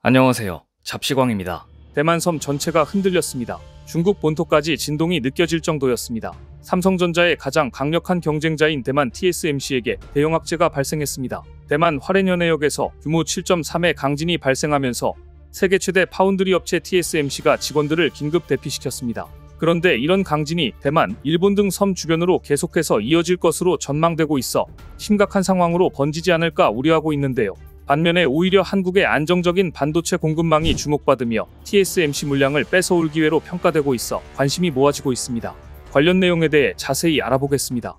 안녕하세요. 잡시광입니다. 대만 섬 전체가 흔들렸습니다. 중국 본토까지 진동이 느껴질 정도였습니다. 삼성전자의 가장 강력한 경쟁자인 대만 TSMC에게 대형 악재가 발생했습니다. 대만 화롄현해역에서 규모 7.3의 강진이 발생하면서 세계 최대 파운드리 업체 TSMC가 직원들을 긴급 대피시켰습니다. 그런데 이런 강진이 대만, 일본 등 섬 주변으로 계속해서 이어질 것으로 전망되고 있어 심각한 상황으로 번지지 않을까 우려하고 있는데요. 반면에 오히려 한국의 안정적인 반도체 공급망이 주목받으며 TSMC 물량을 뺏어올 기회로 평가되고 있어 관심이 모아지고 있습니다. 관련 내용에 대해 자세히 알아보겠습니다.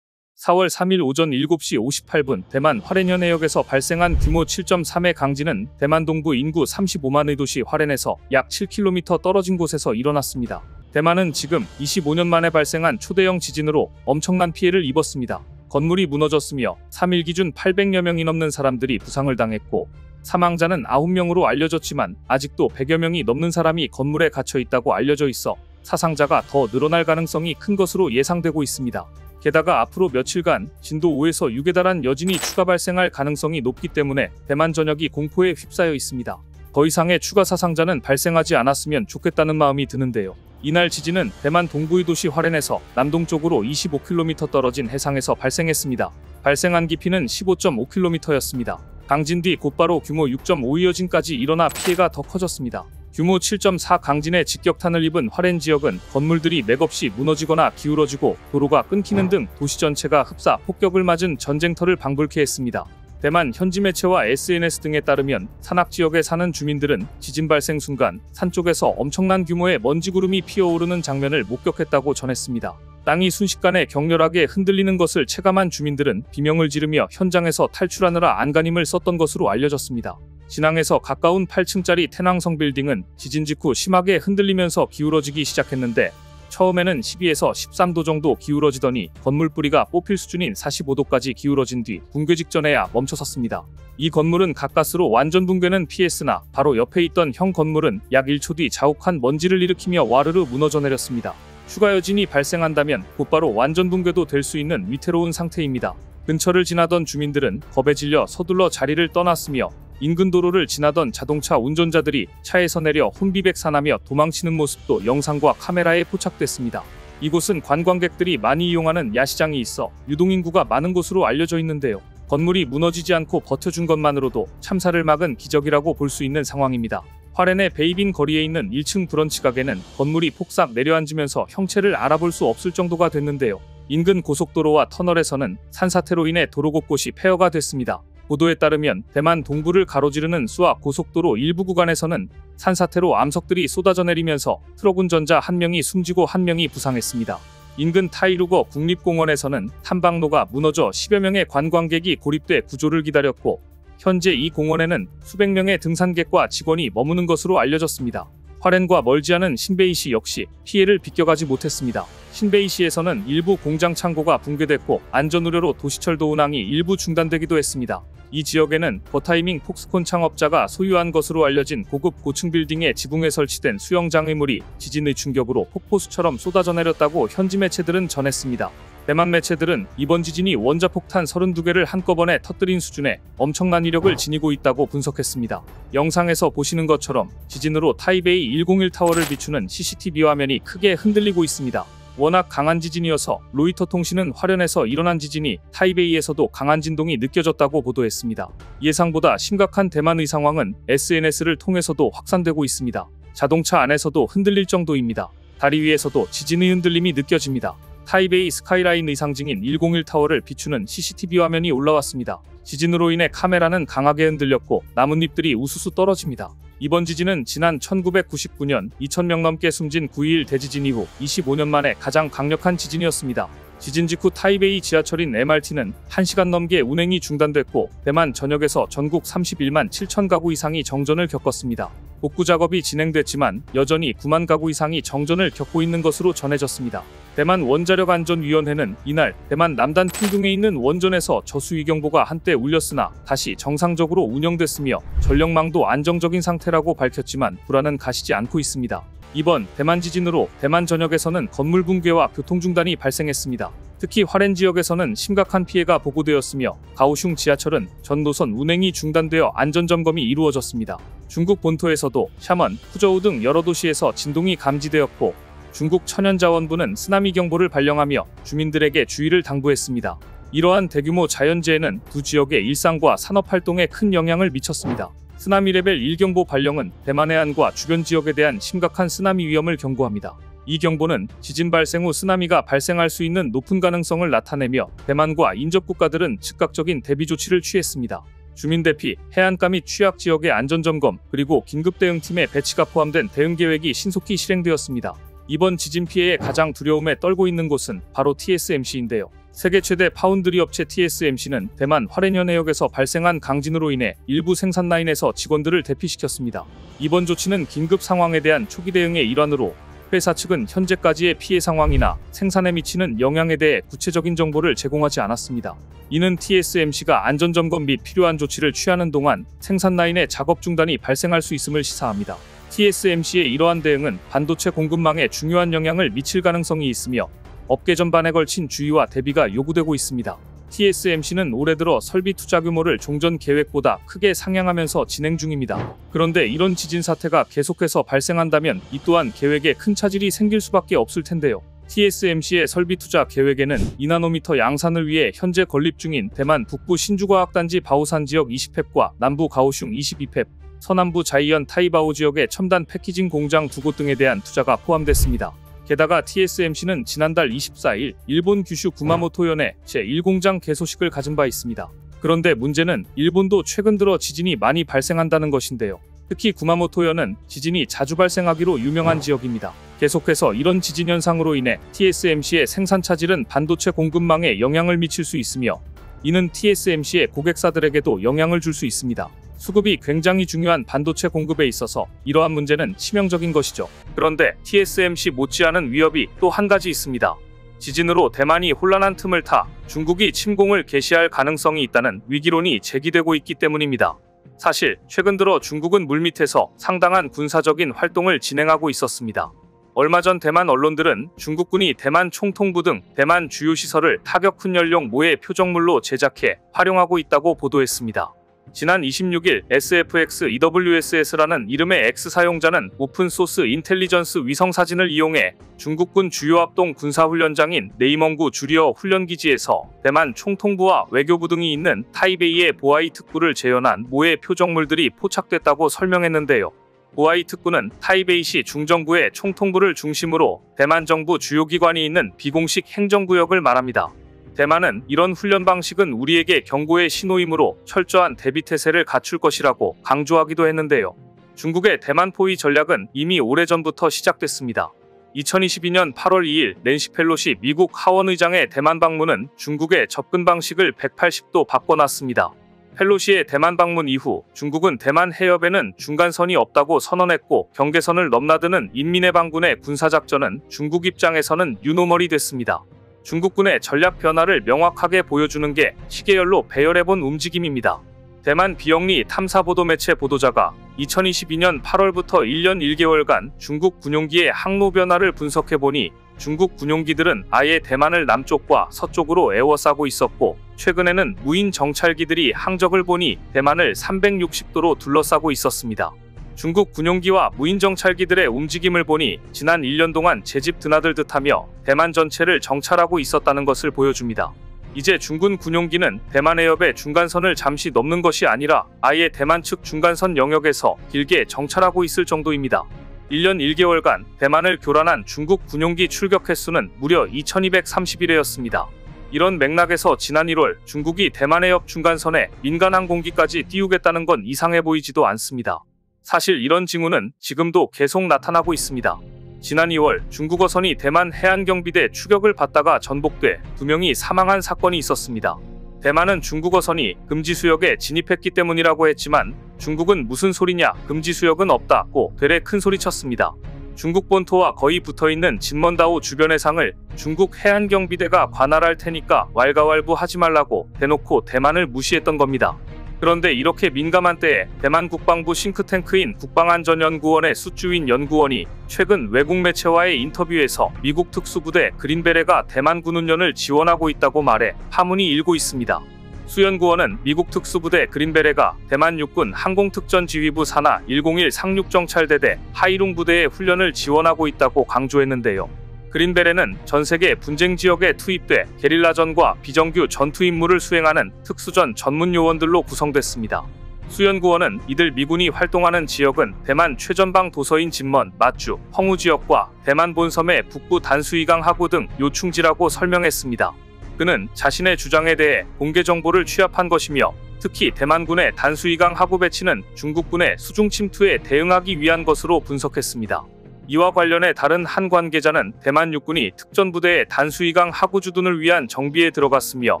4월 3일 오전 7시 58분 대만 화롄현해역에서 발생한 규모 7.3의 강진은 대만 동부 인구 35만의 도시 화롄에서 약 7km 떨어진 곳에서 일어났습니다. 대만은 지금 25년 만에 발생한 초대형 지진으로 엄청난 피해를 입었습니다. 건물이 무너졌으며 3일 기준 800여 명이 넘는 사람들이 부상을 당했고 사망자는 9명으로 알려졌지만 아직도 100여 명이 넘는 사람이 건물에 갇혀 있다고 알려져 있어 사상자가 더 늘어날 가능성이 큰 것으로 예상되고 있습니다. 게다가 앞으로 며칠간 진도 5에서 6에 달한 여진이 추가 발생할 가능성이 높기 때문에 대만 전역이 공포에 휩싸여 있습니다. 더 이상의 추가 사상자는 발생하지 않았으면 좋겠다는 마음이 드는데요. 이날 지진은 대만 동부의 도시 화롄에서 남동쪽으로 25km 떨어진 해상에서 발생했습니다. 발생한 깊이는 15.5km였습니다. 강진 뒤 곧바로 규모 6.5의 여진까지 일어나 피해가 더 커졌습니다. 규모 7.4 강진의 직격탄을 입은 화롄 지역은 건물들이 맥없이 무너지거나 기울어지고 도로가 끊기는 등 도시 전체가 흡사 폭격을 맞은 전쟁터를 방불케 했습니다. 대만 현지 매체와 SNS 등에 따르면 산악지역에 사는 주민들은 지진 발생 순간 산 쪽에서 엄청난 규모의 먼지구름이 피어오르는 장면을 목격했다고 전했습니다. 땅이 순식간에 격렬하게 흔들리는 것을 체감한 주민들은 비명을 지르며 현장에서 탈출하느라 안간힘을 썼던 것으로 알려졌습니다. 진앙에서 가까운 8층짜리 태낭성 빌딩은 지진 직후 심하게 흔들리면서 기울어지기 시작했는데 처음에는 12에서 13도 정도 기울어지더니 건물 뿌리가 뽑힐 수준인 45도까지 기울어진 뒤 붕괴 직전에야 멈춰섰습니다. 이 건물은 가까스로 완전 붕괴는 피했으나 바로 옆에 있던 형 건물은 약 1초 뒤 자욱한 먼지를 일으키며 와르르 무너져 내렸습니다. 추가 여진이 발생한다면 곧바로 완전 붕괴도 될 수 있는 위태로운 상태입니다. 근처를 지나던 주민들은 겁에 질려 서둘러 자리를 떠났으며 인근 도로를 지나던 자동차 운전자들이 차에서 내려 혼비백산하며 도망치는 모습도 영상과 카메라에 포착됐습니다. 이곳은 관광객들이 많이 이용하는 야시장이 있어 유동인구가 많은 곳으로 알려져 있는데요. 건물이 무너지지 않고 버텨준 것만으로도 참사를 막은 기적이라고 볼 수 있는 상황입니다. 화롄의 베이빈 거리에 있는 1층 브런치 가게는 건물이 폭삭 내려앉으면서 형체를 알아볼 수 없을 정도가 됐는데요. 인근 고속도로와 터널에서는 산사태로 인해 도로 곳곳이 폐허가 됐습니다. 보도에 따르면 대만 동부를 가로지르는 수화 고속도로 일부 구간에서는 산사태로 암석들이 쏟아져 내리면서 트럭 운전자 1명이 숨지고 1명이 부상했습니다. 인근 타이루거 국립공원에서는 탐방로가 무너져 10여 명의 관광객이 고립돼 구조를 기다렸고 현재 이 공원에는 수백 명의 등산객과 직원이 머무는 것으로 알려졌습니다. 화롄과 멀지 않은 신베이시 역시 피해를 비껴가지 못했습니다. 신베이시에서는 일부 공장 창고가 붕괴됐고 안전우려로 도시철도 운항이 일부 중단되기도 했습니다. 이 지역에는 버타이밍 폭스콘 창업자가 소유한 것으로 알려진 고급 고층 빌딩의 지붕에 설치된 수영장의물이 지진의 충격으로 폭포수처럼 쏟아져 내렸다고 현지 매체들은 전했습니다. 대만 매체들은 이번 지진이 원자폭탄 32개를 한꺼번에 터뜨린 수준의 엄청난 위력을 지니고 있다고 분석했습니다. 영상에서 보시는 것처럼 지진으로 타이베이 101타워를 비추는 CCTV 화면이 크게 흔들리고 있습니다. 워낙 강한 지진이어서 로이터 통신은 화롄에서 일어난 지진이 타이베이에서도 강한 진동이 느껴졌다고 보도했습니다. 예상보다 심각한 대만의 상황은 SNS를 통해서도 확산되고 있습니다. 자동차 안에서도 흔들릴 정도입니다. 다리 위에서도 지진의 흔들림이 느껴집니다. 타이베이 스카이라인의 상징인 101타워를 비추는 CCTV 화면이 올라왔습니다. 지진으로 인해 카메라는 강하게 흔들렸고 나뭇잎들이 우수수 떨어집니다. 이번 지진은 지난 1999년 2,000명 넘게 숨진 9.21 대지진 이후 25년 만에 가장 강력한 지진이었습니다. 지진 직후 타이베이 지하철인 MRT는 1시간 넘게 운행이 중단됐고 대만 전역에서 전국 31만 7천 가구 이상이 정전을 겪었습니다. 복구 작업이 진행됐지만 여전히 9만 가구 이상이 정전을 겪고 있는 것으로 전해졌습니다. 대만 원자력안전위원회는 이날 대만 남단 핑둥에 있는 원전에서 저수위경보가 한때 울렸으나 다시 정상적으로 운영됐으며 전력망도 안정적인 상태라고 밝혔지만 불안은 가시지 않고 있습니다. 이번 대만 지진으로 대만 전역에서는 건물 붕괴와 교통중단이 발생했습니다. 특히 화롄 지역에서는 심각한 피해가 보고되었으며 가오슝 지하철은 전 노선 운행이 중단되어 안전점검이 이루어졌습니다. 중국 본토에서도 샤먼, 푸저우 등 여러 도시에서 진동이 감지되었고 중국 천연자원부는 쓰나미 경보를 발령하며 주민들에게 주의를 당부했습니다. 이러한 대규모 자연재해는 두 지역의 일상과 산업활동에 큰 영향을 미쳤습니다. 쓰나미 레벨 1경보 발령은 대만 해안과 주변 지역에 대한 심각한 쓰나미 위험을 경고합니다. 이 경보는 지진 발생 후 쓰나미가 발생할 수 있는 높은 가능성을 나타내며 대만과 인접 국가들은 즉각적인 대비 조치를 취했습니다. 주민 대피, 해안가 및 취약 지역의 안전점검, 그리고 긴급대응팀의 배치가 포함된 대응계획이 신속히 실행되었습니다. 이번 지진 피해의 가장 두려움에 떨고 있는 곳은 바로 TSMC인데요. 세계 최대 파운드리 업체 TSMC는 대만 화롄현 해역에서 발생한 강진으로 인해 일부 생산 라인에서 직원들을 대피시켰습니다. 이번 조치는 긴급 상황에 대한 초기 대응의 일환으로 회사 측은 현재까지의 피해 상황이나 생산에 미치는 영향에 대해 구체적인 정보를 제공하지 않았습니다. 이는 TSMC가 안전점검 및 필요한 조치를 취하는 동안 생산 라인의 작업 중단이 발생할 수 있음을 시사합니다. TSMC의 이러한 대응은 반도체 공급망에 중요한 영향을 미칠 가능성이 있으며 업계 전반에 걸친 주의와 대비가 요구되고 있습니다. TSMC는 올해 들어 설비 투자 규모를 종전 계획보다 크게 상향하면서 진행 중입니다. 그런데 이런 지진 사태가 계속해서 발생한다면 이 또한 계획에 큰 차질이 생길 수밖에 없을 텐데요. TSMC의 설비 투자 계획에는 2나노미터 양산을 위해 현재 건립 중인 대만 북부 신주과학단지 바오산 지역 20햅과 남부 가오슝 22햅, 서남부 자이언 타이바오 지역의 첨단 패키징 공장 2곳 등에 대한 투자가 포함됐습니다. 게다가 TSMC는 지난달 24일 일본 규슈 구마모토현에 제1공장 개소식을 가진 바 있습니다. 그런데 문제는 일본도 최근 들어 지진이 많이 발생한다는 것인데요. 특히 구마모토현은 지진이 자주 발생하기로 유명한 지역입니다. 계속해서 이런 지진 현상으로 인해 TSMC의 생산 차질은 반도체 공급망에 영향을 미칠 수 있으며 이는 TSMC의 고객사들에게도 영향을 줄 수 있습니다. 수급이 굉장히 중요한 반도체 공급에 있어서 이러한 문제는 치명적인 것이죠. 그런데 TSMC 못지않은 위협이 또 한 가지 있습니다. 지진으로 대만이 혼란한 틈을 타 중국이 침공을 개시할 가능성이 있다는 위기론이 제기되고 있기 때문입니다. 사실 최근 들어 중국은 물밑에서 상당한 군사적인 활동을 진행하고 있었습니다. 얼마 전 대만 언론들은 중국군이 대만 총통부 등 대만 주요 시설을 타격 훈련용 모의 표적물로 제작해 활용하고 있다고 보도했습니다. 지난 26일 SFX-EWSS라는 이름의 X 사용자는 오픈소스 인텔리전스 위성사진을 이용해 중국군 주요 합동 군사훈련장인 네이멍구 주리어 훈련기지에서 대만 총통부와 외교부 등이 있는 타이베이의 보아이 특구를 재현한 모의 표적물들이 포착됐다고 설명했는데요. 보아이 특구는 타이베이시 중정부의 총통부를 중심으로 대만 정부 주요 기관이 있는 비공식 행정구역을 말합니다. 대만은 이런 훈련 방식은 우리에게 경고의 신호이므로 철저한 대비태세를 갖출 것이라고 강조하기도 했는데요. 중국의 대만 포위 전략은 이미 오래전부터 시작됐습니다. 2022년 8월 2일 낸시 펠로시 미국 하원 의장의 대만 방문은 중국의 접근 방식을 180도 바꿔놨습니다. 펠로시의 대만 방문 이후 중국은 대만 해협에는 중간선이 없다고 선언했고 경계선을 넘나드는 인민의 반군의 군사작전은 중국 입장에서는 유노멀이 됐습니다. 중국군의 전략 변화를 명확하게 보여주는 게 시계열로 배열해본 움직임입니다. 대만 비영리 탐사보도 매체 보도자가 2022년 8월부터 1년 1개월간 중국 군용기의 항로 변화를 분석해보니 중국 군용기들은 아예 대만을 남쪽과 서쪽으로 에워싸고 있었고 최근에는 무인 정찰기들이 항적을 보니 대만을 360도로 둘러싸고 있었습니다. 중국 군용기와 무인 정찰기들의 움직임을 보니 지난 1년 동안 제집 드나들 듯하며 대만 전체를 정찰하고 있었다는 것을 보여줍니다. 이제 중군 군용기는 대만 해협의 중간선을 잠시 넘는 것이 아니라 아예 대만 측 중간선 영역에서 길게 정찰하고 있을 정도입니다. 1년 1개월간 대만을 교란한 중국 군용기 출격 횟수는 무려 2231회였습니다. 이런 맥락에서 지난 1월 중국이 대만 해협 중간선에 민간 항공기까지 띄우겠다는 건 이상해 보이지도 않습니다. 사실 이런 징후는 지금도 계속 나타나고 있습니다. 지난 2월 중국 어선이 대만 해안경비대 추격을 받다가 전복돼 2명이 사망한 사건이 있었습니다. 대만은 중국 어선이 금지수역에 진입했기 때문이라고 했지만 중국은 무슨 소리냐, 금지수역은 없다고 되레 큰 소리쳤습니다. 중국 본토와 거의 붙어있는 진먼다오 주변 해상을 중국 해안경비대가 관할할 테니까 왈가왈부 하지 말라고 대놓고 대만을 무시했던 겁니다. 그런데 이렇게 민감한 때에 대만 국방부 싱크탱크인 국방안전연구원의 수주인 연구원이 최근 외국 매체와의 인터뷰에서 미국 특수부대 그린베레가 대만 군훈련을 지원하고 있다고 말해 파문이 일고 있습니다. 수 연구원은 미국 특수부대 그린베레가 대만 육군 항공특전지휘부 산하 101 상륙정찰대대 하이룽 부대의 훈련을 지원하고 있다고 강조했는데요. 그린베레는 전세계 분쟁 지역에 투입돼 게릴라전과 비정규 전투 임무를 수행하는 특수전 전문 요원들로 구성됐습니다. 수 연구원은 이들 미군이 활동하는 지역은 대만 최전방 도서인 진먼, 마주, 펑우 지역과 대만 본섬의 북부 단수이강 하구 등 요충지라고 설명했습니다. 그는 자신의 주장에 대해 공개 정보를 취합한 것이며 특히 대만군의 단수이강 하구 배치는 중국군의 수중 침투에 대응하기 위한 것으로 분석했습니다. 이와 관련해 다른 한 관계자는 대만 육군이 특전부대의 단수이강 하구 주둔을 위한 정비에 들어갔으며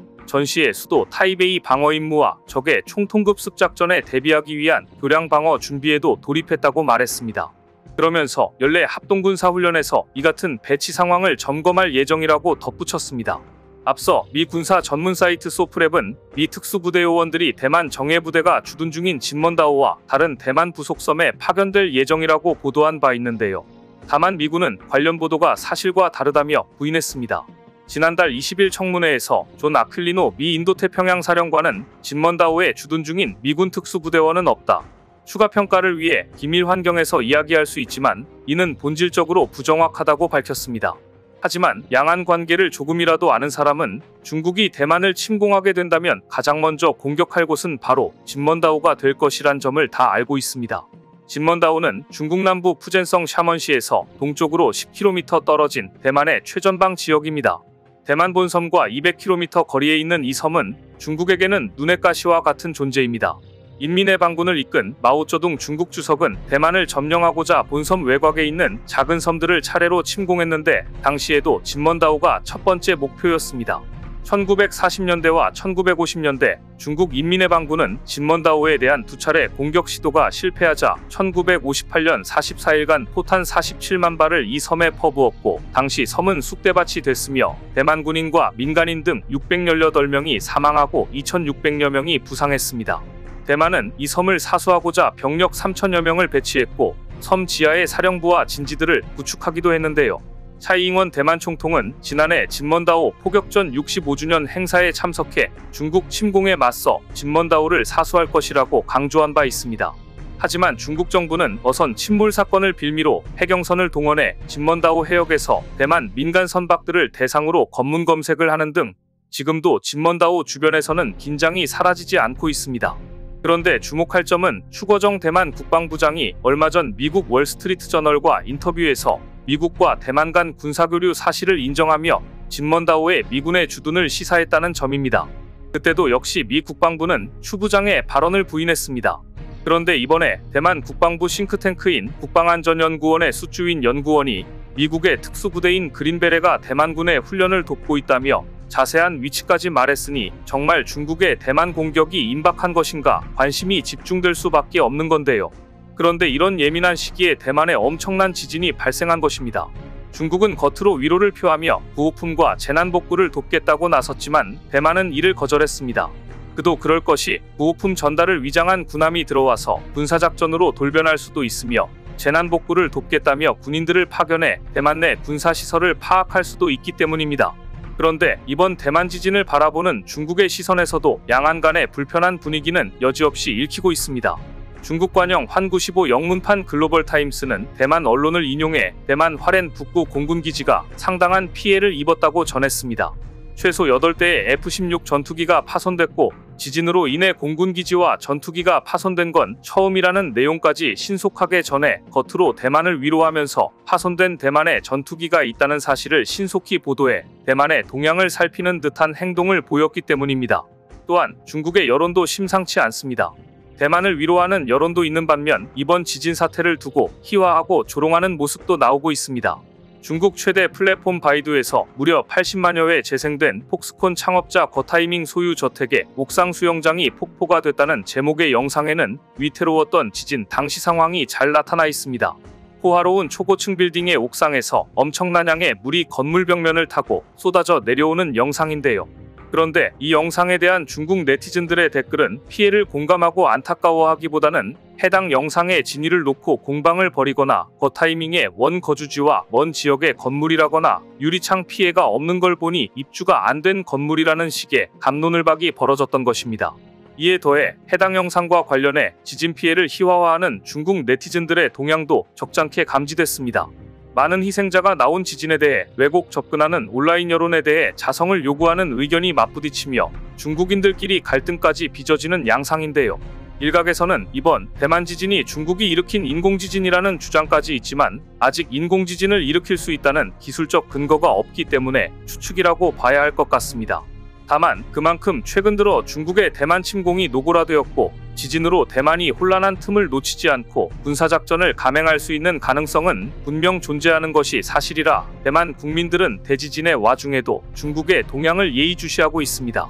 전시의 수도 타이베이 방어 임무와 적의 총통급습 작전에 대비하기 위한 교량 방어 준비에도 돌입했다고 말했습니다. 그러면서 연례 합동군사훈련에서 이 같은 배치 상황을 점검할 예정이라고 덧붙였습니다. 앞서 미 군사 전문 사이트 소프랩은 미 특수부대 요원들이 대만 정예부대가 주둔 중인 진먼다오와 다른 대만 부속섬에 파견될 예정이라고 보도한 바 있는데요. 다만 미군은 관련 보도가 사실과 다르다며 부인했습니다. 지난달 20일 청문회에서 존 아퀼리노 미 인도태평양 사령관은 진먼다오에 주둔 중인 미군 특수부대원은 없다. 추가 평가를 위해 기밀 환경에서 이야기할 수 있지만 이는 본질적으로 부정확하다고 밝혔습니다. 하지만 양안 관계를 조금이라도 아는 사람은 중국이 대만을 침공하게 된다면 가장 먼저 공격할 곳은 바로 진먼다오가 될 것이란 점을 다 알고 있습니다. 진먼다오는 중국 남부 푸젠성 샤먼시에서 동쪽으로 10km 떨어진 대만의 최전방 지역입니다. 대만 본섬과 200km 거리에 있는 이 섬은 중국에게는 눈의 가시와 같은 존재입니다. 인민의 반군을 이끈 마오쩌둥 중국 주석은 대만을 점령하고자 본섬 외곽에 있는 작은 섬들을 차례로 침공했는데 당시에도 진먼다오가 첫 번째 목표였습니다. 1940년대와 1950년대 중국 인민의 반군은 진먼다오에 대한 두 차례 공격 시도가 실패하자 1958년 44일간 포탄 47만 발을 이 섬에 퍼부었고 당시 섬은 쑥대밭이 됐으며 대만 군인과 민간인 등 618명이 사망하고 2600여 명이 부상했습니다. 대만은 이 섬을 사수하고자 병력 3000여 명을 배치했고 섬 지하에 사령부와 진지들을 구축하기도 했는데요. 차이잉원 대만 총통은 지난해 진먼다오 포격전 65주년 행사에 참석해 중국 침공에 맞서 진먼다오를 사수할 것이라고 강조한 바 있습니다. 하지만 중국 정부는 어선 침몰 사건을 빌미로 해경선을 동원해 진먼다오 해역에서 대만 민간 선박들을 대상으로 검문 검색을 하는 등 지금도 진먼다오 주변에서는 긴장이 사라지지 않고 있습니다. 그런데 주목할 점은 추거정 대만 국방부장이 얼마 전 미국 월스트리트저널과 인터뷰에서 미국과 대만 간 군사교류 사실을 인정하며 진먼다오에 미군의 주둔을 시사했다는 점입니다. 그때도 역시 미 국방부는 추 부장의 발언을 부인했습니다. 그런데 이번에 대만 국방부 싱크탱크인 국방안전연구원의 수주인 연구원이 미국의 특수부대인 그린베레가 대만군의 훈련을 돕고 있다며 자세한 위치까지 말했으니 정말 중국의 대만 공격이 임박한 것인가 관심이 집중될 수밖에 없는 건데요. 그런데 이런 예민한 시기에 대만에 엄청난 지진이 발생한 것입니다. 중국은 겉으로 위로를 표하며 구호품과 재난복구를 돕겠다고 나섰지만 대만은 이를 거절했습니다. 그도 그럴 것이 구호품 전달을 위장한 군함이 들어와서 군사작전으로 돌변할 수도 있으며 재난복구를 돕겠다며 군인들을 파견해 대만 내 군사시설을 파악할 수도 있기 때문입니다. 그런데 이번 대만 지진을 바라보는 중국의 시선에서도 양안 간의 불편한 분위기는 여지없이 읽히고 있습니다. 중국 관영 환95 영문판 글로벌타임스는 대만 언론을 인용해 대만 화롄 북부 공군기지가 상당한 피해를 입었다고 전했습니다. 최소 8대의 F-16 전투기가 파손됐고 지진으로 인해 공군기지와 전투기가 파손된 건 처음이라는 내용까지 신속하게 전해 겉으로 대만을 위로하면서 파손된 대만에 전투기가 있다는 사실을 신속히 보도해 대만의 동향을 살피는 듯한 행동을 보였기 때문입니다. 또한 중국의 여론도 심상치 않습니다. 대만을 위로하는 여론도 있는 반면 이번 지진 사태를 두고 희화하고 조롱하는 모습도 나오고 있습니다. 중국 최대 플랫폼 바이두에서 무려 80만여 회 재생된 폭스콘 창업자 거타이밍 소유 저택의 옥상 수영장이 폭포가 됐다는 제목의 영상에는 위태로웠던 지진 당시 상황이 잘 나타나 있습니다. 호화로운 초고층 빌딩의 옥상에서 엄청난 양의 물이 건물 벽면을 타고 쏟아져 내려오는 영상인데요. 그런데 이 영상에 대한 중국 네티즌들의 댓글은 피해를 공감하고 안타까워하기보다는 해당 영상의 진위를 놓고 공방을 벌이거나 거타이밍에 원 거주지와 먼 지역의 건물이라거나 유리창 피해가 없는 걸 보니 입주가 안 된 건물이라는 식의 갑론을박이 벌어졌던 것입니다. 이에 더해 해당 영상과 관련해 지진 피해를 희화화하는 중국 네티즌들의 동향도 적잖게 감지됐습니다. 많은 희생자가 나온 지진에 대해 왜곡 접근하는 온라인 여론에 대해 자성을 요구하는 의견이 맞부딪히며 중국인들끼리 갈등까지 빚어지는 양상인데요. 일각에서는 이번 대만 지진이 중국이 일으킨 인공지진이라는 주장까지 있지만 아직 인공지진을 일으킬 수 있다는 기술적 근거가 없기 때문에 추측이라고 봐야 할 것 같습니다. 다만 그만큼 최근 들어 중국의 대만 침공이 노골화되었고 지진으로 대만이 혼란한 틈을 놓치지 않고 군사작전을 감행할 수 있는 가능성은 분명 존재하는 것이 사실이라 대만 국민들은 대지진의 와중에도 중국의 동향을 예의주시하고 있습니다.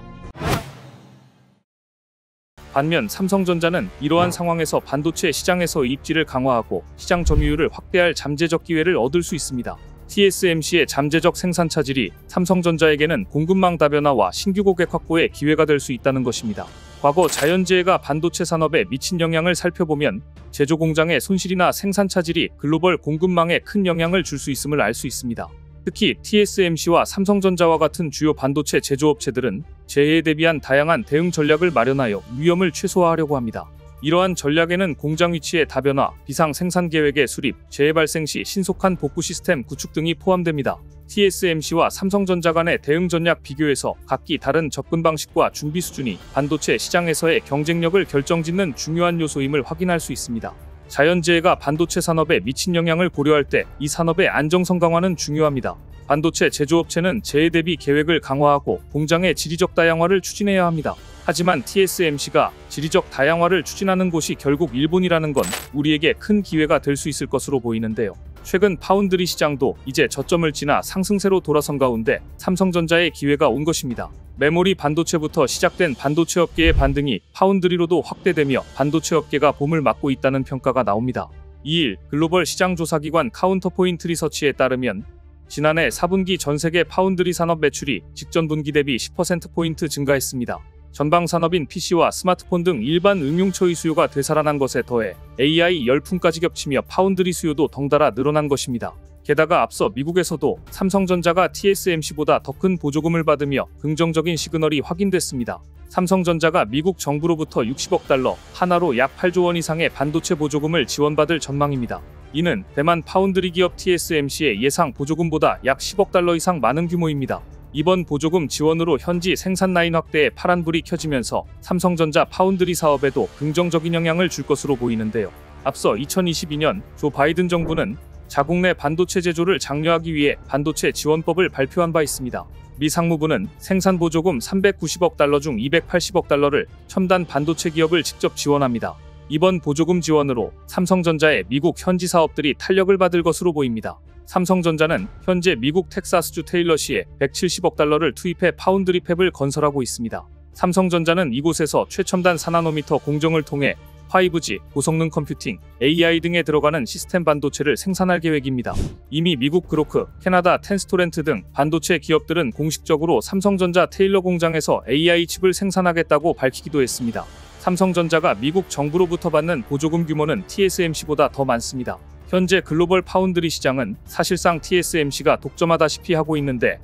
반면 삼성전자는 이러한 상황에서 반도체 시장에서 입지를 강화하고 시장 점유율을 확대할 잠재적 기회를 얻을 수 있습니다. TSMC의 잠재적 생산 차질이 삼성전자에게는 공급망 다변화와 신규 고객 확보의 기회가 될 수 있다는 것입니다. 과거 자연재해가 반도체 산업에 미친 영향을 살펴보면 제조 공장의 손실이나 생산 차질이 글로벌 공급망에 큰 영향을 줄 수 있음을 알 수 있습니다. 특히 TSMC와 삼성전자와 같은 주요 반도체 제조업체들은 재해에 대비한 다양한 대응 전략을 마련하여 위험을 최소화하려고 합니다. 이러한 전략에는 공장 위치의 다변화, 비상 생산 계획의 수립, 재해 발생 시 신속한 복구 시스템 구축 등이 포함됩니다. TSMC와 삼성전자 간의 대응 전략 비교에서 각기 다른 접근 방식과 준비 수준이 반도체 시장에서의 경쟁력을 결정짓는 중요한 요소임을 확인할 수 있습니다. 자연재해가 반도체 산업에 미친 영향을 고려할 때 이 산업의 안정성 강화는 중요합니다. 반도체 제조업체는 재해 대비 계획을 강화하고 공장의 지리적 다양화를 추진해야 합니다. 하지만 TSMC가 지리적 다양화를 추진하는 곳이 결국 일본이라는 건 우리에게 큰 기회가 될 수 있을 것으로 보이는데요. 최근 파운드리 시장도 이제 저점을 지나 상승세로 돌아선 가운데 삼성전자의 기회가 온 것입니다. 메모리 반도체부터 시작된 반도체 업계의 반등이 파운드리로도 확대되며 반도체 업계가 봄을 맞고 있다는 평가가 나옵니다. 2일 글로벌 시장조사기관 카운터포인트 리서치에 따르면 지난해 4분기 전 세계 파운드리 산업 매출이 직전 분기 대비 10%포인트 증가했습니다. 전방 산업인 PC와 스마트폰 등 일반 응용처의 수요가 되살아난 것에 더해 AI 열풍까지 겹치며 파운드리 수요도 덩달아 늘어난 것입니다. 게다가 앞서 미국에서도 삼성전자가 TSMC보다 더 큰 보조금을 받으며 긍정적인 시그널이 확인됐습니다. 삼성전자가 미국 정부로부터 60억 달러, 하나로 약 8조 원 이상의 반도체 보조금을 지원받을 전망입니다. 이는 대만 파운드리 기업 TSMC의 예상 보조금보다 약 10억 달러 이상 많은 규모입니다. 이번 보조금 지원으로 현지 생산 라인 확대에 파란불이 켜지면서 삼성전자 파운드리 사업에도 긍정적인 영향을 줄 것으로 보이는데요. 앞서 2022년 조 바이든 정부는 자국 내 반도체 제조를 장려하기 위해 반도체 지원법을 발표한 바 있습니다. 미 상무부는 생산 보조금 390억 달러 중 280억 달러를 첨단 반도체 기업을 직접 지원합니다. 이번 보조금 지원으로 삼성전자의 미국 현지 사업들이 탄력을 받을 것으로 보입니다. 삼성전자는 현재 미국 텍사스주 테일러시에 170억 달러를 투입해 파운드리 팹을 건설하고 있습니다. 삼성전자는 이곳에서 최첨단 4나노미터 공정을 통해 5G, 고성능 컴퓨팅, AI 등에 들어가는 시스템 반도체를 생산할 계획입니다. 이미 미국 그로크, 캐나다 텐스토렌트 등 반도체 기업들은 공식적으로 삼성전자 테일러 공장에서 AI 칩을 생산하겠다고 밝히기도 했습니다. 삼성전자가 미국 정부로부터 받는 보조금 규모는 TSMC보다 더 많습니다. 현재 글로벌 파운드리 시장은 사실상 TSMC가 독점하다시피 하고 있는데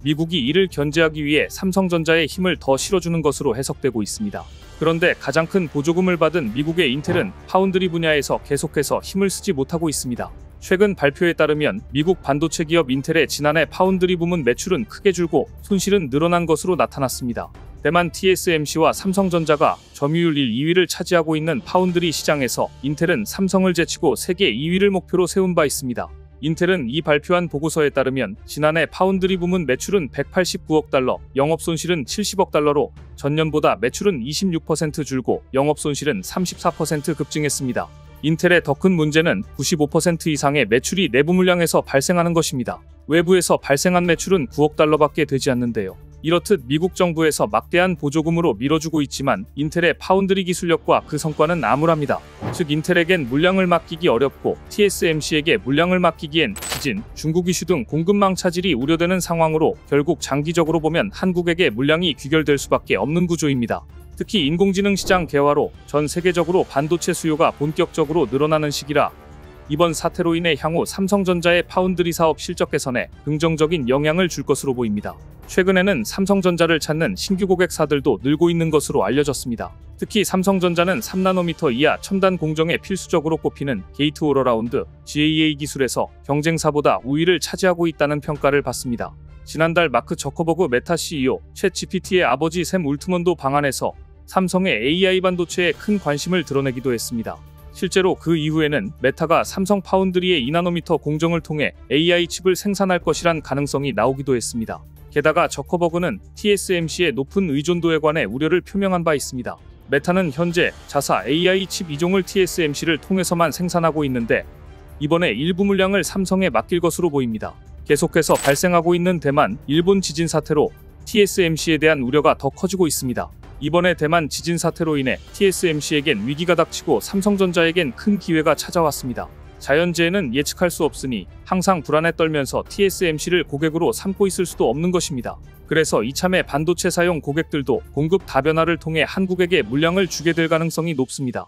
미국이 이를 견제하기 위해 삼성전자의 힘을 더 실어주는 것으로 해석되고 있습니다. 그런데 가장 큰 보조금을 받은 미국의 인텔은 파운드리 분야에서 계속해서 힘을 쓰지 못하고 있습니다. 최근 발표에 따르면 미국 반도체 기업 인텔의 지난해 파운드리 부문 매출은 크게 줄고 손실은 늘어난 것으로 나타났습니다. 대만 TSMC와 삼성전자가 점유율 1, 2위를 차지하고 있는 파운드리 시장에서 인텔은 삼성을 제치고 세계 2위를 목표로 세운 바 있습니다. 인텔은 이 발표한 보고서에 따르면 지난해 파운드리 부문 매출은 189억 달러, 영업손실은 70억 달러로 전년보다 매출은 26% 줄고 영업손실은 34% 급증했습니다. 인텔의 더 큰 문제는 95% 이상의 매출이 내부 물량에서 발생하는 것입니다. 외부에서 발생한 매출은 9억 달러밖에 되지 않는데요. 이렇듯 미국 정부에서 막대한 보조금으로 밀어주고 있지만 인텔의 파운드리 기술력과 그 성과는 암울합니다. 즉 인텔에겐 물량을 맡기기 어렵고 TSMC에게 물량을 맡기기엔 지진, 중국 이슈 등 공급망 차질이 우려되는 상황으로 결국 장기적으로 보면 한국에게 물량이 귀결될 수밖에 없는 구조입니다. 특히 인공지능 시장 개화로 전 세계적으로 반도체 수요가 본격적으로 늘어나는 시기라 이번 사태로 인해 향후 삼성전자의 파운드리 사업 실적 개선에 긍정적인 영향을 줄 것으로 보입니다. 최근에는 삼성전자를 찾는 신규 고객사들도 늘고 있는 것으로 알려졌습니다. 특히 삼성전자는 3나노미터 이하 첨단 공정에 필수적으로 꼽히는 게이트 올어라운드 GAA 기술에서 경쟁사보다 우위를 차지하고 있다는 평가를 받습니다. 지난달 마크 저커버그 메타 CEO, 챗 GPT의 아버지 샘 울트먼도 방한해서 삼성의 AI 반도체에 큰 관심을 드러내기도 했습니다. 실제로 그 이후에는 메타가 삼성 파운드리의 2나노미터 공정을 통해 AI 칩을 생산할 것이란 가능성이 나오기도 했습니다. 게다가 저커버그는 TSMC의 높은 의존도에 관해 우려를 표명한 바 있습니다. 메타는 현재 자사 AI 칩 2종을 TSMC를 통해서만 생산하고 있는데 이번에 일부 물량을 삼성에 맡길 것으로 보입니다. 계속해서 발생하고 있는 대만, 일본 지진 사태로 TSMC에 대한 우려가 더 커지고 있습니다. 이번에 대만 지진 사태로 인해 TSMC에겐 위기가 닥치고 삼성전자에겐 큰 기회가 찾아왔습니다. 자연재해는 예측할 수 없으니 항상 불안에 떨면서 TSMC를 고객으로 삼고 있을 수도 없는 것입니다. 그래서 이참에 반도체 사용 고객들도 공급 다변화를 통해 한국에게 물량을 주게 될 가능성이 높습니다.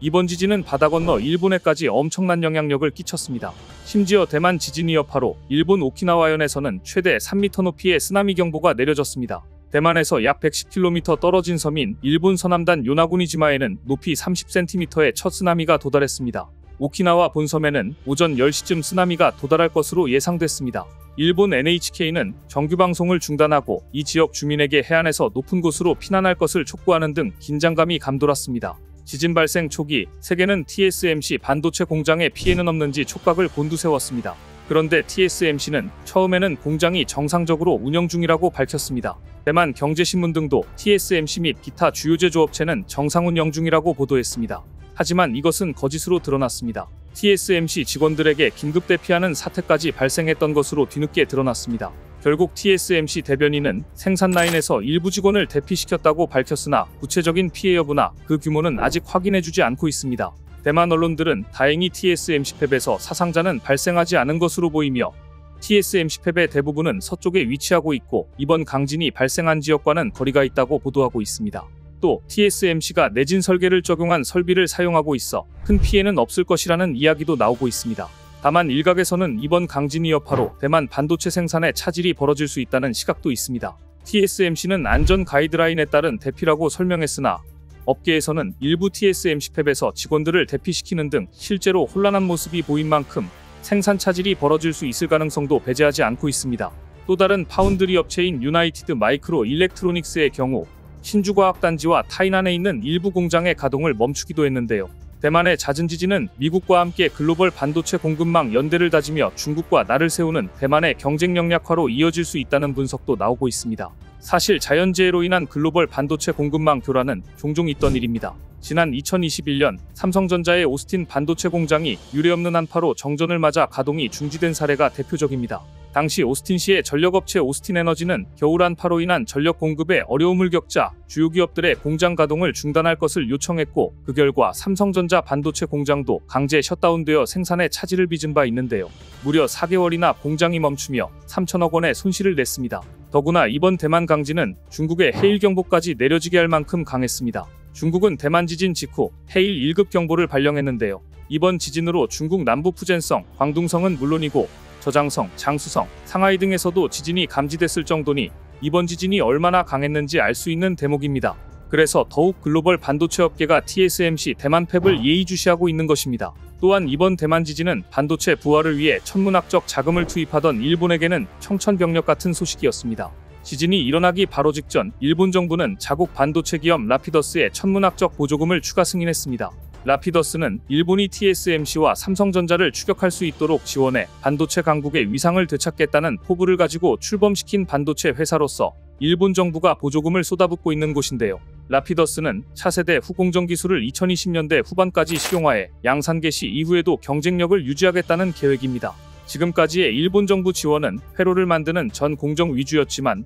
이번 지진은 바다 건너 일본에까지 엄청난 영향력을 끼쳤습니다. 심지어 대만 지진의 여파로 일본 오키나와현에서는 최대 3m 높이의 쓰나미 경보가 내려졌습니다. 대만에서 약 110km 떨어진 섬인 일본 서남단 요나구니지마에는 높이 30cm의 첫 쓰나미가 도달했습니다. 오키나와 본섬에는 오전 10시쯤 쓰나미가 도달할 것으로 예상됐습니다. 일본 NHK는 정규방송을 중단하고 이 지역 주민에게 해안에서 높은 곳으로 피난할 것을 촉구하는 등 긴장감이 감돌았습니다. 지진 발생 초기 세계는 TSMC 반도체 공장에 피해는 없는지 촉각을 곤두세웠습니다. 그런데 TSMC는 처음에는 공장이 정상적으로 운영 중이라고 밝혔습니다. 대만 경제신문 등도 TSMC 및 기타 주요 제조업체는 정상 운영 중이라고 보도했습니다. 하지만 이것은 거짓으로 드러났습니다. TSMC 직원들에게 긴급 대피하는 사태까지 발생했던 것으로 뒤늦게 드러났습니다. 결국 TSMC 대변인은 생산 라인에서 일부 직원을 대피시켰다고 밝혔으나 구체적인 피해 여부나 그 규모는 아직 확인해주지 않고 있습니다. 대만 언론들은 다행히 TSMC 팹에서 사상자는 발생하지 않은 것으로 보이며 TSMC 팹의 대부분은 서쪽에 위치하고 있고 이번 강진이 발생한 지역과는 거리가 있다고 보도하고 있습니다. 또 TSMC가 내진 설계를 적용한 설비를 사용하고 있어 큰 피해는 없을 것이라는 이야기도 나오고 있습니다. 다만 일각에서는 이번 강진의 여파로 대만 반도체 생산에 차질이 벌어질 수 있다는 시각도 있습니다. TSMC는 안전 가이드라인에 따른 대피라고 설명했으나 업계에서는 일부 TSMC 팹에서 직원들을 대피시키는 등 실제로 혼란한 모습이 보인 만큼 생산 차질이 벌어질 수 있을 가능성도 배제하지 않고 있습니다. 또 다른 파운드리 업체인 유나이티드 마이크로 일렉트로닉스의 경우 신주과학단지와 타이난에 있는 일부 공장의 가동을 멈추기도 했는데요. 대만의 잦은 지진은 미국과 함께 글로벌 반도체 공급망 연대를 다지며 중국과 나를 세우는 대만의 경쟁력 약화로 이어질 수 있다는 분석도 나오고 있습니다. 사실 자연재해로 인한 글로벌 반도체 공급망 교란은 종종 있던 일입니다. 지난 2021년 삼성전자의 오스틴 반도체 공장이 유례없는 한파로 정전을 맞아 가동이 중지된 사례가 대표적입니다. 당시 오스틴시의 전력업체 오스틴에너지는 겨울 한파로 인한 전력 공급에 어려움을 겪자 주요 기업들의 공장 가동을 중단할 것을 요청했고 그 결과 삼성전자 반도체 공장도 강제 셧다운되어 생산에 차질을 빚은 바 있는데요. 무려 4개월이나 공장이 멈추며 3천억 원의 손실을 냈습니다. 더구나 이번 대만 강진은 중국의 해일 경보까지 내려지게 할 만큼 강했습니다. 중국은 대만 지진 직후 해일 1급 경보를 발령했는데요. 이번 지진으로 중국 남부 푸젠성, 광둥성은 물론이고 저장성, 장수성, 상하이 등에서도 지진이 감지됐을 정도니 이번 지진이 얼마나 강했는지 알 수 있는 대목입니다. 그래서 더욱 글로벌 반도체 업계가 TSMC 대만 팹을 예의주시하고 있는 것입니다. 또한 이번 대만 지진은 반도체 부활을 위해 천문학적 자금을 투입하던 일본에게는 청천벽력 같은 소식이었습니다. 지진이 일어나기 바로 직전 일본 정부는 자국 반도체 기업 라피더스의 천문학적 보조금을 추가 승인했습니다. 라피더스는 일본이 TSMC와 삼성전자를 추격할 수 있도록 지원해 반도체 강국의 위상을 되찾겠다는 포부를 가지고 출범시킨 반도체 회사로서 일본 정부가 보조금을 쏟아붓고 있는 곳인데요. 라피더스는 차세대 후공정 기술을 2020년대 후반까지 실용화해 양산 개시 이후에도 경쟁력을 유지하겠다는 계획입니다. 지금까지의 일본 정부 지원은 회로를 만드는 전 공정 위주였지만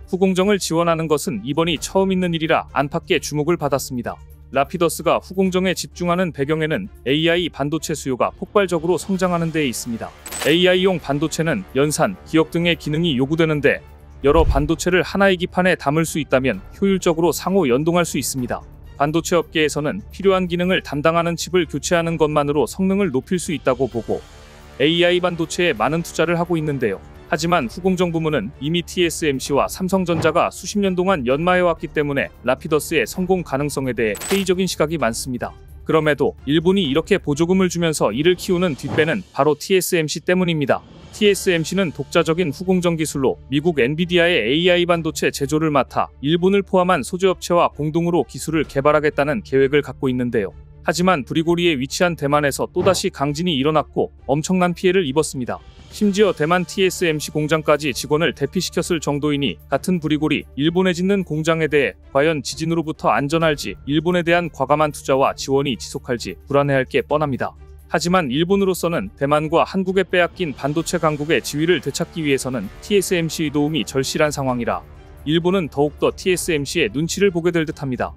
후공정을 지원하는 것은 이번이 처음 있는 일이라 안팎의 주목을 받았습니다. 라피더스가 후공정에 집중하는 배경에는 AI 반도체 수요가 폭발적으로 성장하는 데에 있습니다. AI용 반도체는 연산, 기억 등의 기능이 요구되는데 여러 반도체를 하나의 기판에 담을 수 있다면 효율적으로 상호 연동할 수 있습니다. 반도체 업계에서는 필요한 기능을 담당하는 칩을 교체하는 것만으로 성능을 높일 수 있다고 보고 AI 반도체에 많은 투자를 하고 있는데요. 하지만 후공정 부문은 이미 TSMC와 삼성전자가 수십 년 동안 연마해왔기 때문에 라피더스의 성공 가능성에 대해 회의적인 시각이 많습니다. 그럼에도 일본이 이렇게 보조금을 주면서 이를 키우는 뒷배는 바로 TSMC 때문입니다. TSMC는 독자적인 후공정 기술로 미국 엔비디아의 AI 반도체 제조를 맡아 일본을 포함한 소재업체와 공동으로 기술을 개발하겠다는 계획을 갖고 있는데요. 하지만 부리고리에 위치한 대만에서 또다시 강진이 일어났고 엄청난 피해를 입었습니다. 심지어 대만 TSMC 공장까지 직원을 대피시켰을 정도이니 같은 부리고리, 일본에 짓는 공장에 대해 과연 지진으로부터 안전할지 일본에 대한 과감한 투자와 지원이 지속할지 불안해할 게 뻔합니다. 하지만 일본으로서는 대만과 한국에 빼앗긴 반도체 강국의 지위를 되찾기 위해서는 TSMC의 도움이 절실한 상황이라 일본은 더욱더 TSMC의 눈치를 보게 될 듯합니다.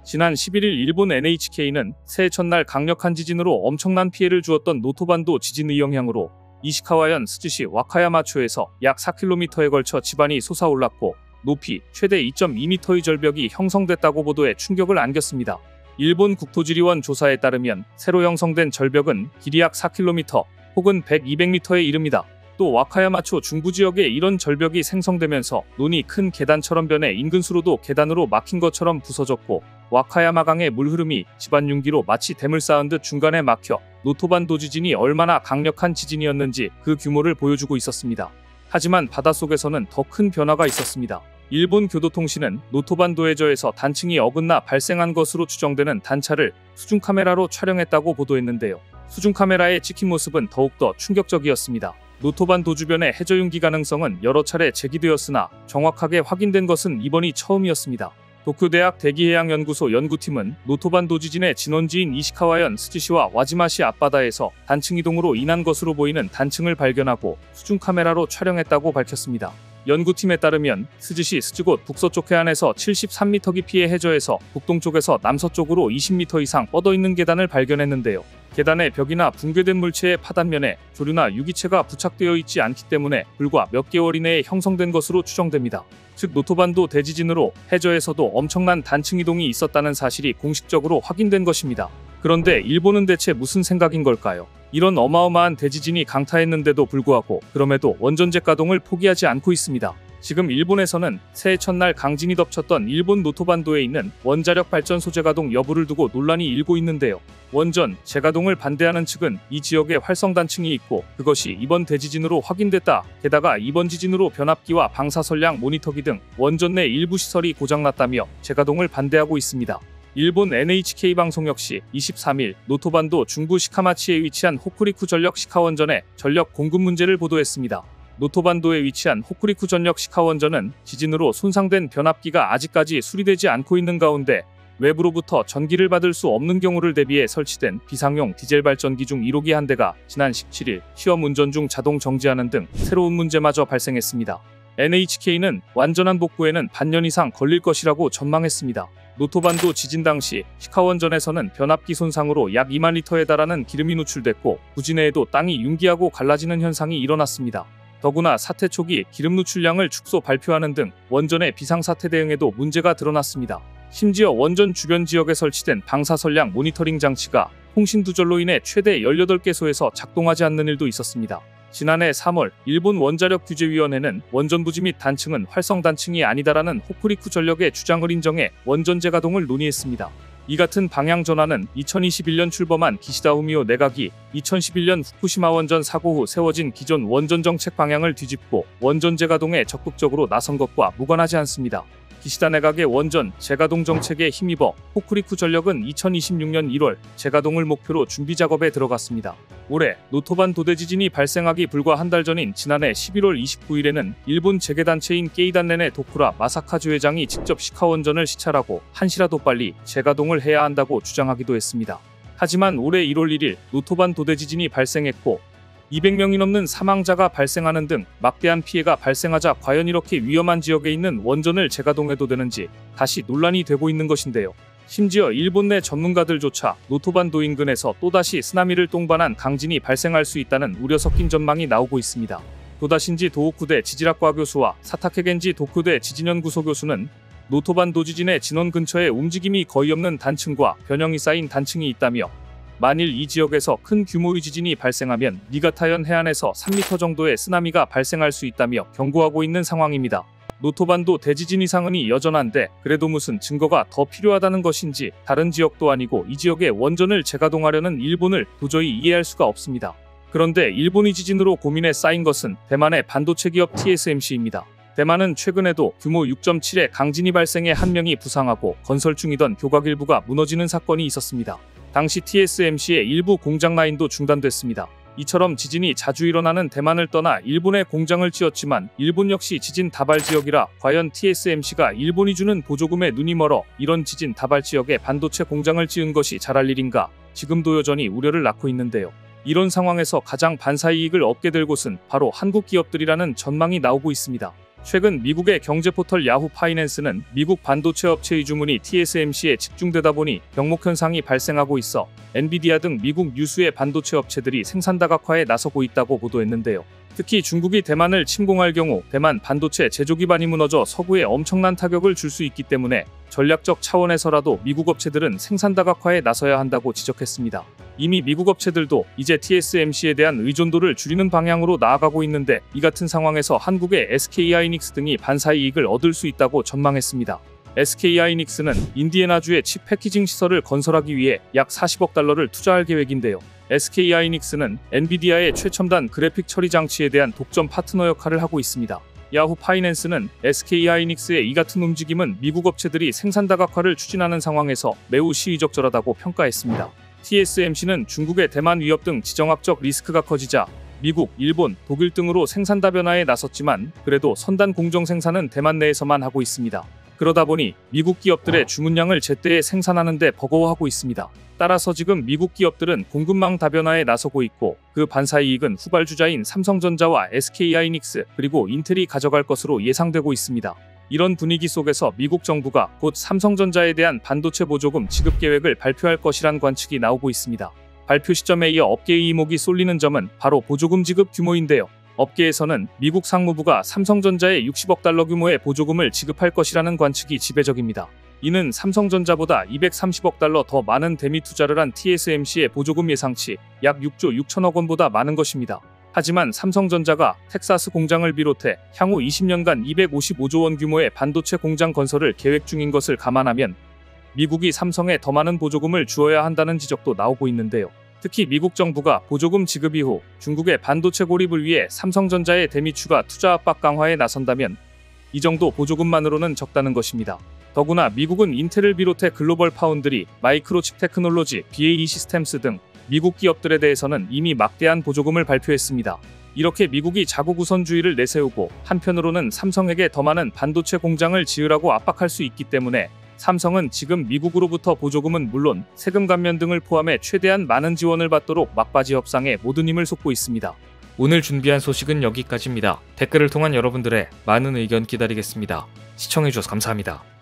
지난 11일 일본 NHK는 새해 첫날 강력한 지진으로 엄청난 피해를 주었던 노토반도 지진의 영향으로 이시카와현 스즈시 와카야마초에서 약 4km에 걸쳐 지반이 솟아올랐고 높이 최대 2.2m의 절벽이 형성됐다고 보도해 충격을 안겼습니다. 일본 국토지리원 조사에 따르면 새로 형성된 절벽은 길이 약 4km 혹은 100-200m에 이릅니다. 또 와카야마초 중부지역에 이런 절벽이 생성되면서 논이 큰 계단처럼 변해 인근수로도 계단으로 막힌 것처럼 부서졌고 와카야마강의 물흐름이 집안 융기로 마치 댐을 쌓은 듯 중간에 막혀 노토반도 지진이 얼마나 강력한 지진이었는지 그 규모를 보여주고 있었습니다. 하지만 바닷속에서는 더 큰 변화가 있었습니다. 일본 교도통신은 노토반도 해저에서 단층이 어긋나 발생한 것으로 추정되는 단차를 수중카메라로 촬영했다고 보도했는데요. 수중카메라에 찍힌 모습은 더욱더 충격적이었습니다. 노토반도 주변의 해저 융기 가능성은 여러 차례 제기되었으나 정확하게 확인된 것은 이번이 처음이었습니다. 도쿄대학 대기해양연구소 연구팀은 노토반도 지진의 진원지인 이시카와현 스즈시와 와지마시 앞바다에서 단층 이동으로 인한 것으로 보이는 단층을 발견하고 수중카메라로 촬영했다고 밝혔습니다. 연구팀에 따르면 스즈시 스즈곳 북서쪽 해안에서 73m 깊이의 해저에서 북동쪽에서 남서쪽으로 20m 이상 뻗어있는 계단을 발견했는데요. 계단의 벽이나 붕괴된 물체의 파단면에 조류나 유기체가 부착되어 있지 않기 때문에 불과 몇 개월 이내에 형성된 것으로 추정됩니다. 즉 노토반도 대지진으로 해저에서도 엄청난 단층 이동이 있었다는 사실이 공식적으로 확인된 것입니다. 그런데 일본은 대체 무슨 생각인 걸까요? 이런 어마어마한 대지진이 강타했는데도 불구하고 그럼에도 원전재 가동을 포기하지 않고 있습니다. 지금 일본에서는 새해 첫날 강진이 덮쳤던 일본 노토반도에 있는 원자력 발전소 재가동 여부를 두고 논란이 일고 있는데요. 원전 재가동을 반대하는 측은 이 지역에 활성단층이 있고 그것이 이번 대지진으로 확인됐다. 게다가 이번 지진으로 변압기와 방사선량 모니터기 등 원전 내 일부 시설이 고장났다며 재가동을 반대하고 있습니다. 일본 NHK 방송 역시 23일 노토반도 중부 시카마치에 위치한 호쿠리쿠 전력 시카원전의 전력 공급 문제를 보도했습니다. 노토반도에 위치한 호쿠리쿠 전력 시카원전은 지진으로 손상된 변압기가 아직까지 수리되지 않고 있는 가운데 외부로부터 전기를 받을 수 없는 경우를 대비해 설치된 비상용 디젤 발전기 중 1호기 한 대가 지난 17일 시험 운전 중 자동 정지하는 등 새로운 문제마저 발생했습니다. NHK는 완전한 복구에는 반년 이상 걸릴 것이라고 전망했습니다. 노토반도 지진 당시 시카원전에서는 변압기 손상으로 약 2만 리터에 달하는 기름이 누출됐고 부지 내에도 땅이 융기하고 갈라지는 현상이 일어났습니다. 더구나 사태 초기 기름 누출량을 축소 발표하는 등 원전의 비상사태 대응에도 문제가 드러났습니다. 심지어 원전 주변 지역에 설치된 방사선량 모니터링 장치가 통신 두절로 인해 최대 18개소에서 작동하지 않는 일도 있었습니다. 지난해 3월 일본 원자력규제위원회는 원전 부지 및 단층은 활성단층이 아니다라는 호쿠리쿠 전력의 주장을 인정해 원전 재가동을 논의했습니다. 이 같은 방향 전환은 2021년 출범한 기시다 후미오 내각이 2011년 후쿠시마 원전 사고 후 세워진 기존 원전 정책 방향을 뒤집고 원전 재가동에 적극적으로 나선 것과 무관하지 않습니다. 기시다 내각의 원전 재가동 정책에 힘입어 호쿠리쿠 전력은 2026년 1월 재가동을 목표로 준비 작업에 들어갔습니다. 올해 노토반도 대지진이 발생하기 불과 한 달 전인 지난해 11월 29일에는 일본 재계단체인 게이단넨의 도쿠라 마사카즈 회장이 직접 시카원전을 시찰하고 한시라도 빨리 재가동을 해야 한다고 주장하기도 했습니다. 하지만 올해 1월 1일 노토반 도대 지진이 발생했고 200명이 넘는 사망자가 발생하는 등 막대한 피해가 발생하자 과연 이렇게 위험한 지역에 있는 원전을 재가동해도 되는지 다시 논란이 되고 있는 것인데요. 심지어 일본 내 전문가들조차 노토반도 인근에서 또다시 쓰나미를 동반한 강진이 발생할 수 있다는 우려 섞인 전망이 나오고 있습니다. 도다신지 도호쿠대 지질학과 교수와 사타케겐지 도쿄대 지진연구소 교수는 노토반도 지진의 진원 근처에 움직임이 거의 없는 단층과 변형이 쌓인 단층이 있다며 만일 이 지역에서 큰 규모의 지진이 발생하면 니가타현 해안에서 3m 정도의 쓰나미가 발생할 수 있다며 경고하고 있는 상황입니다. 노토반도 대지진 이상은이 여전한데 그래도 무슨 증거가 더 필요하다는 것인지 다른 지역도 아니고 이 지역에 원전을 재가동하려는 일본을 도저히 이해할 수가 없습니다. 그런데 일본이 지진으로 고민에 쌓인 것은 대만의 반도체 기업 TSMC입니다. 대만은 최근에도 규모 6.7의 강진이 발생해 한 명이 부상하고 건설 중이던 교각 일부가 무너지는 사건이 있었습니다. 당시 TSMC의 일부 공장 라인도 중단됐습니다. 이처럼 지진이 자주 일어나는 대만을 떠나 일본에 공장을 지었지만 일본 역시 지진 다발 지역이라 과연 TSMC가 일본이 주는 보조금에 눈이 멀어 이런 지진 다발 지역에 반도체 공장을 지은 것이 잘할 일인가 지금도 여전히 우려를 낳고 있는데요. 이런 상황에서 가장 반사이익을 얻게 될 곳은 바로 한국 기업들이라는 전망이 나오고 있습니다. 최근 미국의 경제 포털 야후 파이낸스는 미국 반도체 업체의 주문이 TSMC에 집중되다 보니 병목 현상이 발생하고 있어 엔비디아 등 미국 유수의 반도체 업체들이 생산 다각화에 나서고 있다고 보도했는데요. 특히 중국이 대만을 침공할 경우 대만 반도체 제조 기반이 무너져 서구에 엄청난 타격을 줄 수 있기 때문에 전략적 차원에서라도 미국 업체들은 생산 다각화에 나서야 한다고 지적했습니다. 이미 미국 업체들도 이제 TSMC에 대한 의존도를 줄이는 방향으로 나아가고 있는데 이 같은 상황에서 한국의 SK하이닉스 등이 반사이익을 얻을 수 있다고 전망했습니다. SK하이닉스는 인디애나주에 칩 패키징 시설을 건설하기 위해 약 40억 달러를 투자할 계획인데요. SK하이닉스는 엔비디아의 최첨단 그래픽 처리 장치에 대한 독점 파트너 역할을 하고 있습니다. 야후 파이낸스는 SK하이닉스의 이 같은 움직임은 미국 업체들이 생산 다각화를 추진하는 상황에서 매우 시의적절하다고 평가했습니다. TSMC는 중국의 대만 위협 등 지정학적 리스크가 커지자 미국, 일본, 독일 등으로 생산 다변화에 나섰지만 그래도 선단 공정 생산은 대만 내에서만 하고 있습니다. 그러다 보니 미국 기업들의 주문량을 제때에 생산하는 데 버거워하고 있습니다. 따라서 지금 미국 기업들은 공급망 다변화에 나서고 있고 그 반사이익은 후발주자인 삼성전자와 SK하이닉스 그리고 인텔이 가져갈 것으로 예상되고 있습니다. 이런 분위기 속에서 미국 정부가 곧 삼성전자에 대한 반도체 보조금 지급 계획을 발표할 것이란 관측이 나오고 있습니다. 발표 시점에 이어 업계의 이목이 쏠리는 점은 바로 보조금 지급 규모인데요. 업계에서는 미국 상무부가 삼성전자에 60억 달러 규모의 보조금을 지급할 것이라는 관측이 지배적입니다. 이는 삼성전자보다 230억 달러 더 많은 대미 투자를 한 TSMC의 보조금 예상치 약 6조 6천억 원보다 많은 것입니다. 하지만 삼성전자가 텍사스 공장을 비롯해 향후 20년간 255조 원 규모의 반도체 공장 건설을 계획 중인 것을 감안하면 미국이 삼성에 더 많은 보조금을 주어야 한다는 지적도 나오고 있는데요. 특히 미국 정부가 보조금 지급 이후 중국의 반도체 고립을 위해 삼성전자의 대미 추가 투자 압박 강화에 나선다면 이 정도 보조금만으로는 적다는 것입니다. 더구나 미국은 인텔을 비롯해 글로벌 파운드리, 마이크로칩 테크놀로지, BAE 시스템스 등 미국 기업들에 대해서는 이미 막대한 보조금을 발표했습니다. 이렇게 미국이 자국 우선주의를 내세우고 한편으로는 삼성에게 더 많은 반도체 공장을 지으라고 압박할 수 있기 때문에 삼성은 지금 미국으로부터 보조금은 물론 세금 감면 등을 포함해 최대한 많은 지원을 받도록 막바지 협상에 모든 힘을 쏟고 있습니다. 오늘 준비한 소식은 여기까지입니다. 댓글을 통한 여러분들의 많은 의견 기다리겠습니다. 시청해주셔서 감사합니다.